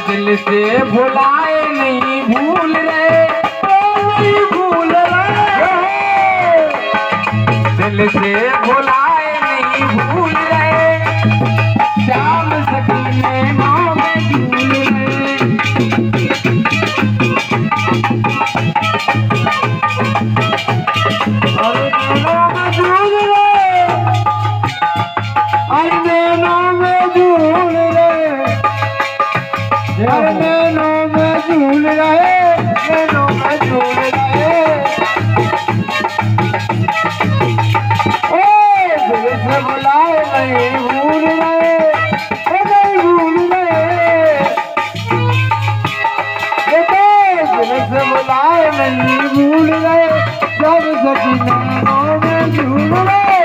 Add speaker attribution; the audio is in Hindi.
Speaker 1: दिल से भुलाए नहीं भूल रहे, नहीं भूल रहे, दिल से भुलाए नहीं भूल रहे, श्याम सखी नैनों में झूल रहे। अरे नैनों में झूल रहे, अरे नैनों में झूल रहे, नैनों में झूल रहे, नैनों में झूल रहे। ओ दिल से बुलाए नहीं भूल रहे, नहीं भूल रहे, दिल से बुलाए नहीं भूल रहे, जब सखी नैनों में झूल रहे।